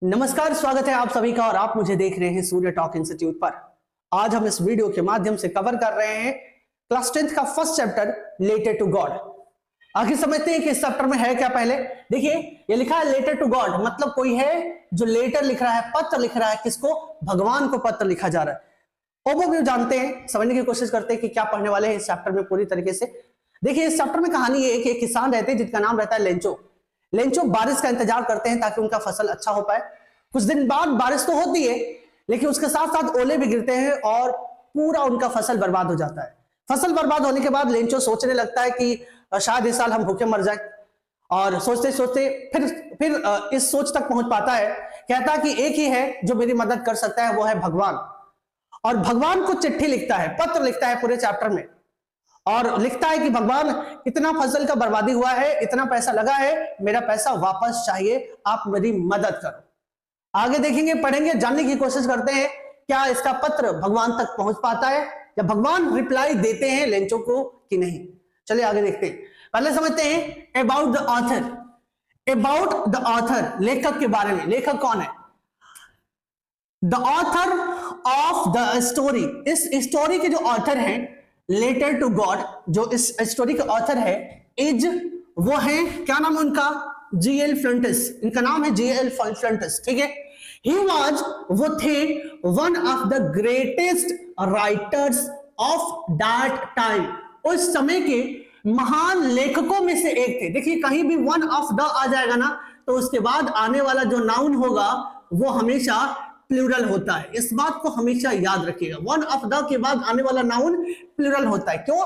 नमस्कार, स्वागत है आप सभी का और आप मुझे देख रहे हैं सूर्य टॉक इंस्टीट्यूट पर। आज हम इस वीडियो के माध्यम से कवर कर रहे हैं क्लास 10th का first chapter letter to God. आखिर समझते हैं कि इस चैप्टर में है क्या। पहले देखिए, ये लिखा है लेटर टू गॉड, मतलब कोई है जो लेटर लिख रहा है, पत्र लिख रहा है। किसको? भगवान को पत्र लिखा जा रहा है। ओवरव्यू जानते हैं, समझने की कोशिश करते हैं कि क्या पढ़ने वाले हैं इस चैप्टर में पूरी तरीके से। देखिए, इस चैप्टर में कहानी ये है कि एक किसान रहते हैं जिनका नाम रहता है लेंचो। लेंचो बारिश का इंतजार करते हैं ताकि उनका फसल अच्छा हो पाए। कुछ दिन बाद बारिश तो होती है, लेकिन उसके साथ साथ ओले भी गिरते हैं और पूरा उनका फसल बर्बाद हो जाता है। फसल बर्बाद होने के बाद लेंचो सोचने लगता है कि शायद इस साल हम भूखे मर जाए। और सोचते सोचते फिर इस सोच तक पहुंच पाता है। कहता है कि एक ही है जो मेरी मदद कर सकता है, वो है भगवान। और भगवान को चिट्ठी लिखता है, पत्र लिखता है पूरे चैप्टर में, और लिखता है कि भगवान, इतना फसल का बर्बादी हुआ है, इतना पैसा लगा है, मेरा पैसा वापस चाहिए, आप मेरी मदद करो। आगे देखेंगे, पढ़ेंगे, जानने की कोशिश करते हैं क्या इसका पत्र भगवान तक पहुंच पाता है या भगवान रिप्लाई देते हैं लेंचो को कि नहीं। चलिए आगे देखते हैं। पहले समझते हैं about the author. About the author, लेखक के बारे में। लेखक कौन है? The author of the story. इस स्टोरी के जो ऑथर हैं, लेटर टू गॉड, जो इस स्टोरी के ऑथर है, इज, वो है, क्या नाम है उनका? G.L. फ्लंटस। इनका नाम है G.L. फ्लंटस, ठीक है। He was, वो थे, one of the greatest writers of that time। उस समय के महान लेखकों में से एक थे। देखिए, कहीं भी one of the आ जाएगा ना, तो उसके बाद आने वाला जो नाउन होगा वो हमेशा प्लूरल होता है। इस बात को हमेशा याद रखिएगा, वन ऑफ द के बाद आने वाला नाउन प्लूरल होता है। क्यों?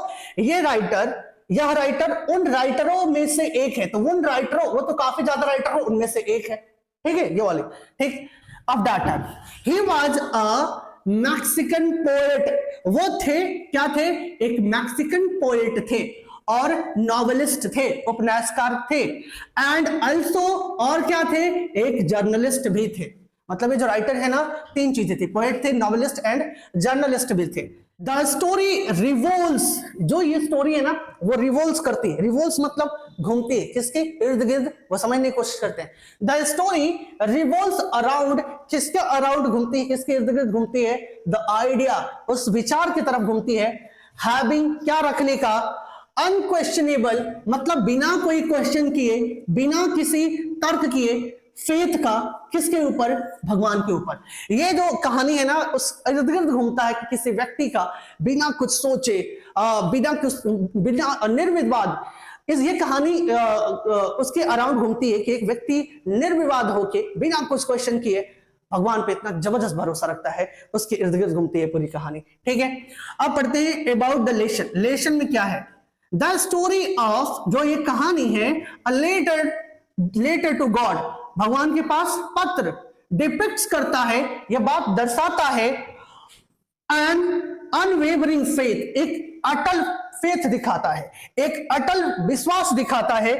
यह राइटर उन राइटरों में से एक है। तो उन राइटरों, वो तो काफी ज्यादा राइटर हो, उनमें से एक है, ठीक है, ये वाली, ठीक। Of that time he was a Mexican poet. वो थे, क्या थे? एक मैक्सिकन पोएट थे और नॉवेलिस्ट थे, उपन्यासकार थे। एंड अल्सो, और क्या थे? एक जर्नलिस्ट भी थे। मतलब ये जो राइटर है ना, तीन चीजें थी, पोएट थे, नॉवेलिस्ट एंड जर्नलिस्ट भी थे। द स्टोरी रिवोल्स, जो ये स्टोरी है ना, वो रिवोल्स करती है। रिवोल्स मतलब घूमती है, किसके इर्द गिर्द, वो समझने की कोशिश करते हैं। द स्टोरी रिवोल्स अराउंड, किसके अराउंड घूमती है, किसके इर्द गिर्द घूमती है? द आइडिया, उस विचार की तरफ घूमती है। हैविंग, क्या रखने का? अनक्वेश्चनेबल, मतलब बिना कोई क्वेश्चन किए, बिना किसी तर्क किए, फेथ का, किसके ऊपर? भगवान के ऊपर। ये जो कहानी है ना, उस इर्द गिर्द घूमता है कि किसी व्यक्ति का बिना कुछ सोचे, बिना निर्विवाद, ये कहानी उसके अराउंड घूमती है कि एक व्यक्ति निर्विवाद होके, बिना कुछ क्वेश्चन किए, भगवान पे इतना जबरदस्त भरोसा रखता है, उसके इर्द गिर्द घूमती है पूरी कहानी, ठीक है। अब पढ़ते हैं अबाउट द लेशन। लेशन में क्या है? द स्टोरी ऑफ, जो ये कहानी है, अ लेटर टू गॉड, भगवान के पास पत्र, डिपिक्ट्स करता है, यह बात दर्शाता है, एन अनवेवरिंग फेथ, एक अटल फेथ दिखाता है, एक अटल विश्वास दिखाता है,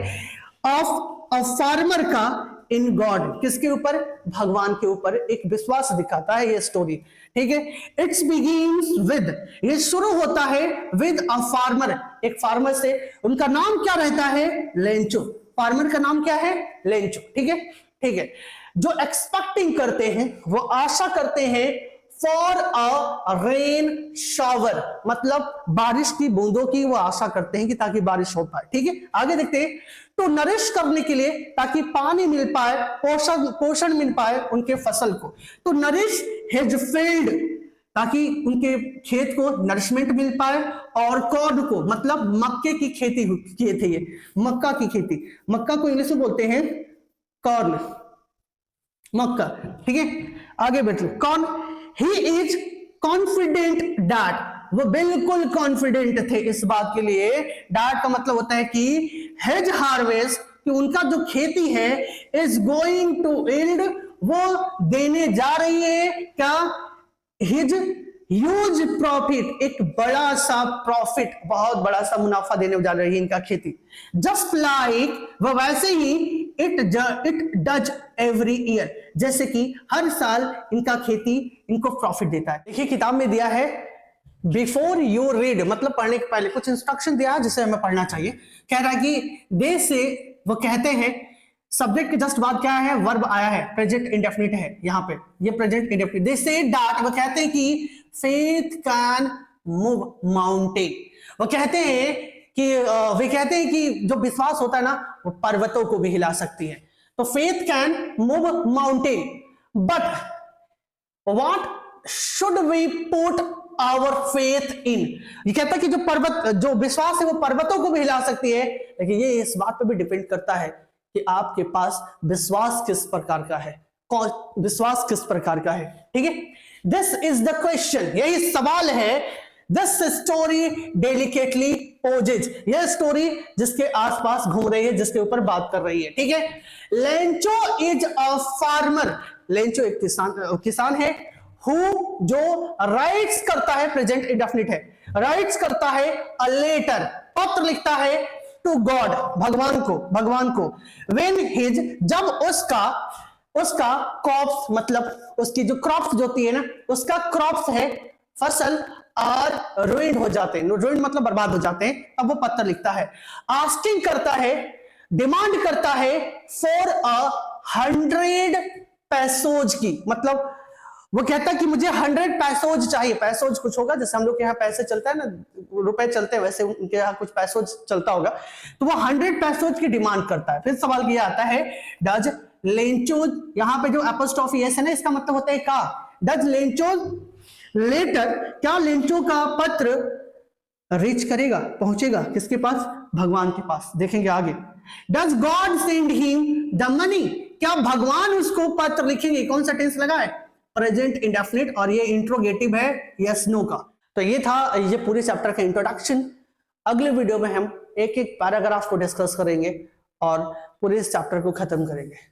ऑफ अ फार्मर का इन गॉड, किसके ऊपर? भगवान के ऊपर एक विश्वास दिखाता है ये स्टोरी, ठीक है। इट्स बिगिंस विद, ये शुरू होता है विद अ फार्मर, एक फार्मर से। उनका नाम क्या रहता है? लेंचो। फार्मर का नाम क्या है? लेंचो, ठीक है, ठीक है। जो एक्सपेक्टिंग करते हैं, वो आशा करते हैं, फॉर अ रेन शावर, मतलब बारिश की बूंदों की वो आशा करते हैं कि ताकि बारिश हो पाए, ठीक है। आगे देखते हैं। तो नरिश करने के लिए, ताकि पानी मिल पाए, पोषण मिल पाए उनके फसल को। तो नरिश हिज फील्ड, ताकि उनके खेत को नरिशमेंट मिल पाए, और कॉर्न को, मतलब मक्के की खेती किए थे ये, मक्का की खेती। मक्का को इंग्लिश में बोलते हैं कॉर्न, मक्का, ठीक है। आगे बढ़ते, कौन? ही इज कॉन्फिडेंट दैट, वो बिल्कुल कॉन्फिडेंट थे इस बात के लिए। दैट का मतलब होता है कि हिज हार्वेस्ट, कि उनका जो खेती है, इज गोइंग टू यील्ड, वो देने जा रही है क्या? हिज ह्यूज प्रॉफिट, एक बड़ा सा प्रॉफिट, बहुत बड़ा सा मुनाफा देने जा रही है इनका खेती। जस्ट लाइक, वह वैसे ही, इट डज एवरी ईयर, जैसे कि हर साल इनका खेती इनको प्रॉफिट देता है। देखिए, किताब में दिया है बिफोर यू रीड, मतलब पढ़ने के पहले कुछ इंस्ट्रक्शन दिया है जिसे हमें पढ़ना चाहिए। कह रहा है कि दे से, वो कहते हैं, सब्जेक्ट के जस्ट बाद क्या है, वर्ब आया है, प्रेजेंट इंडेफिनिट है यहाँ पे, ये present indefinite. They said that, वो कहते हैं कि फेथ कैन मूव माउंटेन, वो कहते हैं कि वे कहते हैं कि जो विश्वास होता है ना वो पर्वतों को भी हिला सकती है। तो faith can move mountain, but what should we put our faith in. ये कहता है कि जो विश्वास है वो पर्वतों को भी हिला सकती है, लेकिन ये इस बात पे भी डिपेंड करता है कि आपके पास विश्वास किस प्रकार का है, कौन विश्वास किस प्रकार का है। ठीक है, दिस इज द क्वेश्चन, यही सवाल है। दिस स्टोरी डेलिकेटली पोजेज, यह स्टोरी जिसके आसपास घूम रही है, जिसके ऊपर बात कर रही है। ठीक है, Lencho is a farmer, Lencho एक किसान है, हु जो राइट्स करता है, प्रेजेंट इंडेफिनिट है, राइट्स करता है अ लेटर, पत्र लिखता है टू गॉड, भगवान को व्हेन हिज, जब उसका क्रॉप्स, मतलब उसकी जो क्रॉप्स जो होती है ना, उसका क्रॉप्स है, फसल और रुइंड हो जाते हैं, रुइंड मतलब बर्बाद हो जाते हैं, तब वो पत्र लिखता है। आस्किंग करता है, डिमांड करता है फॉर 100 पैसोज की, मतलब वो कहता है कि मुझे 100 पैसोज चाहिए। पैसोज कुछ होगा जैसे हम लोग के यहाँ पैसे चलता है ना, रुपए चलते हैं, वैसे उनके यहाँ कुछ पैसोज चलता होगा, तो वो 100 पैसोज की डिमांड करता है। फिर सवाल किया आता है, डज लेंचोज, यहाँ पे जो एपोस्ट्रोफी एस है ना, इसका मतलब होता है का, डज लेंचोज लेटर, क्या लेंचो का पत्र रीच करेगा, पहुंचेगा किसके पास, भगवान के पास। देखेंगे आगे, does God send him the money, क्या भगवान उसको पत्र लिखेंगे, कौन सा टेंस लगा है, प्रेजेंट इंडेफिनिट, और ये इंट्रोगेटिव है यस नो का। तो ये था ये पूरे चैप्टर का इंट्रोडक्शन। अगले वीडियो में हम एक एक पैराग्राफ को डिस्कस करेंगे और पूरे इस चैप्टर को खत्म करेंगे।